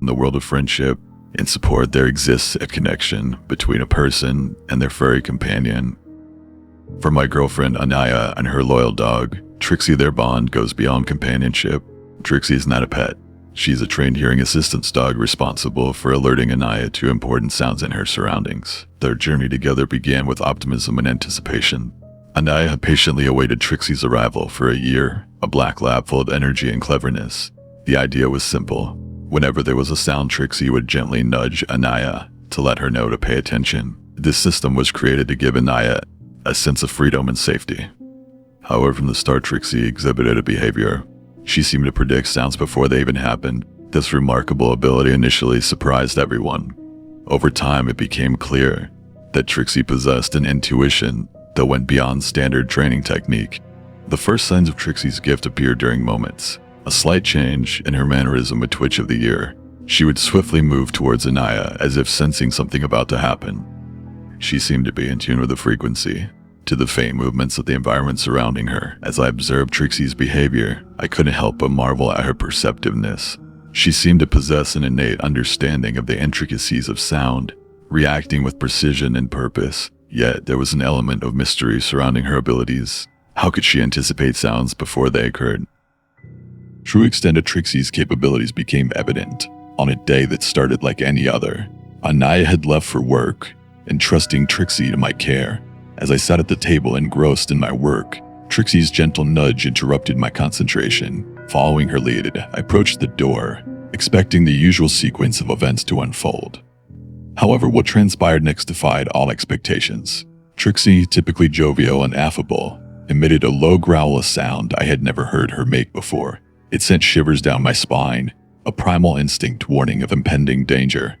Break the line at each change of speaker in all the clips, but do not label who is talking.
In the world of friendship and support, there exists a connection between a person and their furry companion. For my girlfriend Anaya and her loyal dog, Trixie, their bond goes beyond companionship. Trixie is not a pet. She's a trained hearing assistance dog responsible for alerting Anaya to important sounds in her surroundings. Their journey together began with optimism and anticipation. Anaya had patiently awaited Trixie's arrival for a year, a black lab full of energy and cleverness. The idea was simple. Whenever there was a sound, Trixie would gently nudge Anaya to let her know to pay attention. This system was created to give Anaya a sense of freedom and safety. However, from the start, Trixie exhibited a behavior. She seemed to predict sounds before they even happened. This remarkable ability initially surprised everyone. Over time, it became clear that Trixie possessed an intuition that went beyond standard training technique. The first signs of Trixie's gift appeared during moments. A slight change in her mannerism, a twitch of the ear. She would swiftly move towards Anaya as if sensing something about to happen. She seemed to be in tune with the frequency, to the faint movements of the environment surrounding her. As I observed Trixie's behavior, I couldn't help but marvel at her perceptiveness. She seemed to possess an innate understanding of the intricacies of sound, reacting with precision and purpose. Yet there was an element of mystery surrounding her abilities. How could she anticipate sounds before they occurred? True extent of Trixie's capabilities became evident on a day that started like any other. Anaya had left for work, entrusting Trixie to my care. As I sat at the table engrossed in my work, Trixie's gentle nudge interrupted my concentration. Following her lead, I approached the door, expecting the usual sequence of events to unfold. However, what transpired next defied all expectations. Trixie, typically jovial and affable, emitted a low growl of sound I had never heard her make before. It sent shivers down my spine, a primal instinct warning of impending danger.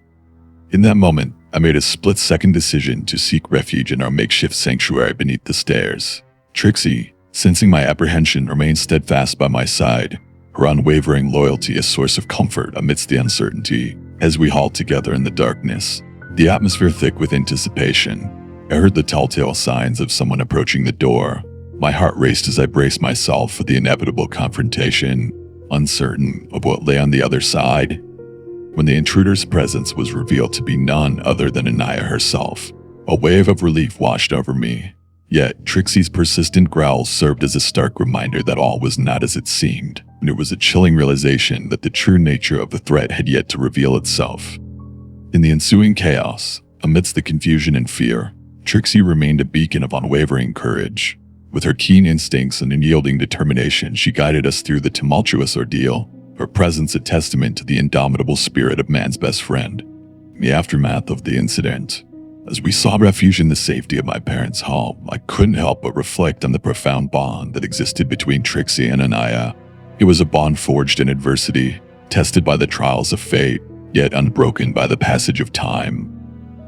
In that moment, I made a split-second decision to seek refuge in our makeshift sanctuary beneath the stairs. Trixie, sensing my apprehension, remained steadfast by my side, her unwavering loyalty a source of comfort amidst the uncertainty. As we halted together in the darkness, the atmosphere thick with anticipation, I heard the telltale signs of someone approaching the door. My heart raced as I braced myself for the inevitable confrontation, uncertain of what lay on the other side. When the intruder's presence was revealed to be none other than Anaya herself, a wave of relief washed over me. Yet, Trixie's persistent growls served as a stark reminder that all was not as it seemed, and it was a chilling realization that the true nature of the threat had yet to reveal itself. In the ensuing chaos, amidst the confusion and fear, Trixie remained a beacon of unwavering courage. With her keen instincts and unyielding determination, she guided us through the tumultuous ordeal, her presence a testament to the indomitable spirit of man's best friend. In the aftermath of the incident, as we sought refuge in the safety of my parents' home, I couldn't help but reflect on the profound bond that existed between Trixie and Anaya. It was a bond forged in adversity, tested by the trials of fate, yet unbroken by the passage of time.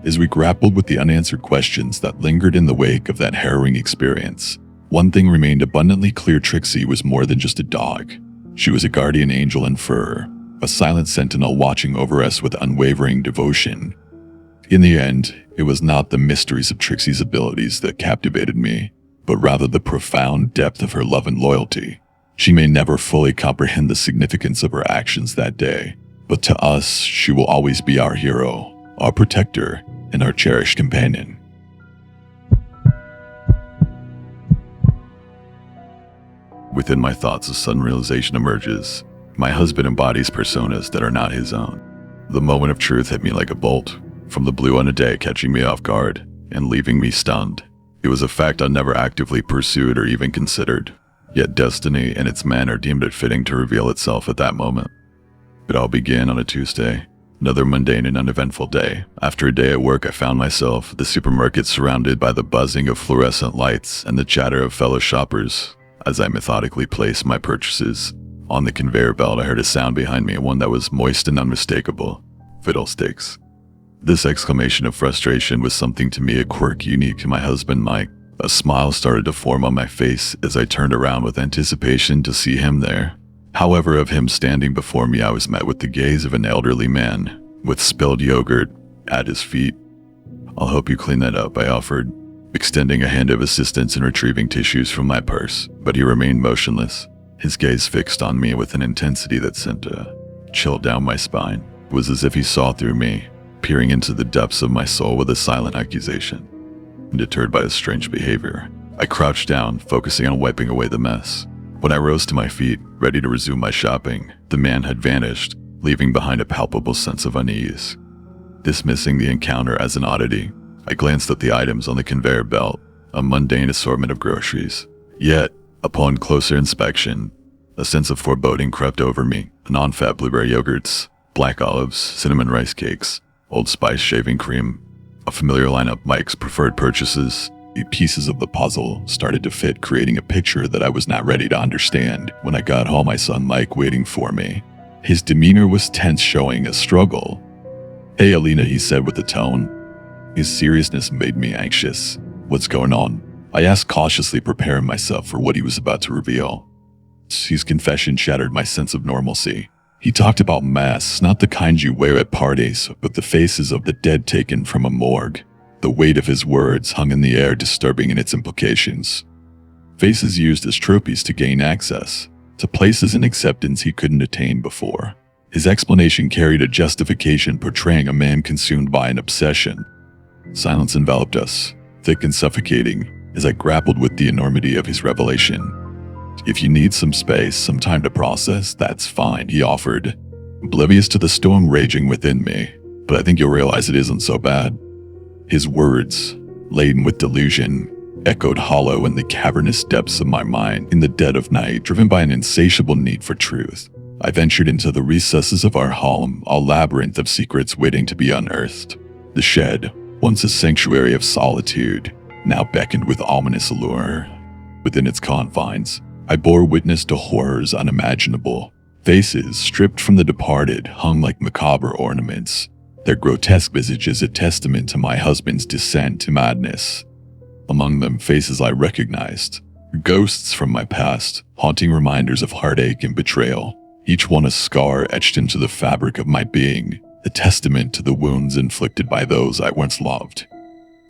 As we grappled with the unanswered questions that lingered in the wake of that harrowing experience, one thing remained abundantly clear: Trixie was more than just a dog. She was a guardian angel in fur, a silent sentinel watching over us with unwavering devotion. In the end, it was not the mysteries of Trixie's abilities that captivated me, but rather the profound depth of her love and loyalty. She may never fully comprehend the significance of her actions that day, but to us, she will always be our hero, our protector, and our cherished companion. Within my thoughts, a sudden realization emerges. My husband embodies personas that are not his own. The moment of truth hit me like a bolt, from the blue on a day, catching me off guard and leaving me stunned. It was a fact I never actively pursued or even considered, yet destiny and its manner deemed it fitting to reveal itself at that moment. It all began on a Tuesday, another mundane and uneventful day. After a day at work, I found myself at the supermarket surrounded by the buzzing of fluorescent lights and the chatter of fellow shoppers. As I methodically placed my purchases on the conveyor belt, I heard a sound behind me, one that was moist and unmistakable. Fiddlesticks. This exclamation of frustration was something to me, a quirk unique to my husband, Mike. A smile started to form on my face as I turned around with anticipation to see him there. However, of him standing before me, I was met with the gaze of an elderly man with spilled yogurt at his feet. "I'll help you clean that up," I offered, extending a hand of assistance in retrieving tissues from my purse, but he remained motionless, his gaze fixed on me with an intensity that sent a chill down my spine. was as if he saw through me, peering into the depths of my soul with a silent accusation. Deterred by his strange behavior, I crouched down, focusing on wiping away the mess. When I rose to my feet, ready to resume my shopping, the man had vanished, leaving behind a palpable sense of unease. Dismissing the encounter as an oddity, I glanced at the items on the conveyor belt, a mundane assortment of groceries. Yet, upon closer inspection, a sense of foreboding crept over me. Non-fat blueberry yogurts, black olives, cinnamon rice cakes, Old Spice shaving cream, a familiar lineup of Mike's preferred purchases. The pieces of the puzzle started to fit, creating a picture that I was not ready to understand. When I got home, I saw Mike waiting for me. His demeanor was tense, showing a struggle. "Hey, Alina," he said with a tone. His seriousness made me anxious. "What's going on?" I asked, cautiously preparing myself for what he was about to reveal. His confession shattered my sense of normalcy. He talked about masks, not the kind you wear at parties, but the faces of the dead taken from a morgue. The weight of his words hung in the air, disturbing in its implications. Faces used as trophies to gain access to places and acceptance he couldn't attain before. His explanation carried a justification, portraying a man consumed by an obsession. Silence enveloped us, thick and suffocating, as I grappled with the enormity of his revelation. "If you need some space, some time to process, that's fine," he offered, oblivious to the storm raging within me. "But I think you'll realize it isn't so bad." His words, laden with delusion, echoed hollow in the cavernous depths of my mind. In the dead of night, driven by an insatiable need for truth, I ventured into the recesses of our home, a labyrinth of secrets waiting to be unearthed. The shed, once a sanctuary of solitude, now beckoned with ominous allure. Within its confines, I bore witness to horrors unimaginable. Faces stripped from the departed hung like macabre ornaments, their grotesque visages a testament to my husband's descent to madness. Among them, faces I recognized, ghosts from my past, haunting reminders of heartache and betrayal, each one a scar etched into the fabric of my being, a testament to the wounds inflicted by those I once loved.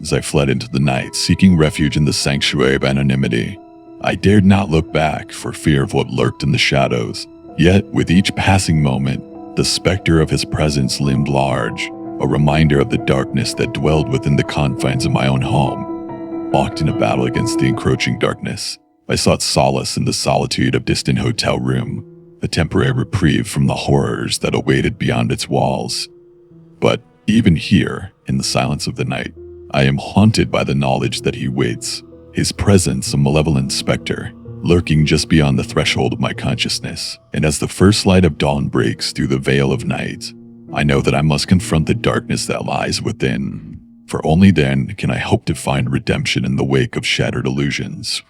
As I fled into the night, seeking refuge in the sanctuary of anonymity, I dared not look back for fear of what lurked in the shadows. Yet, with each passing moment, the specter of his presence loomed large, a reminder of the darkness that dwelled within the confines of my own home. Locked in a battle against the encroaching darkness, I sought solace in the solitude of a distant hotel room, a temporary reprieve from the horrors that awaited beyond its walls. But even here, in the silence of the night, I am haunted by the knowledge that he waits, his presence a malevolent specter, lurking just beyond the threshold of my consciousness. And as the first light of dawn breaks through the veil of night, I know that I must confront the darkness that lies within, for only then can I hope to find redemption in the wake of shattered illusions.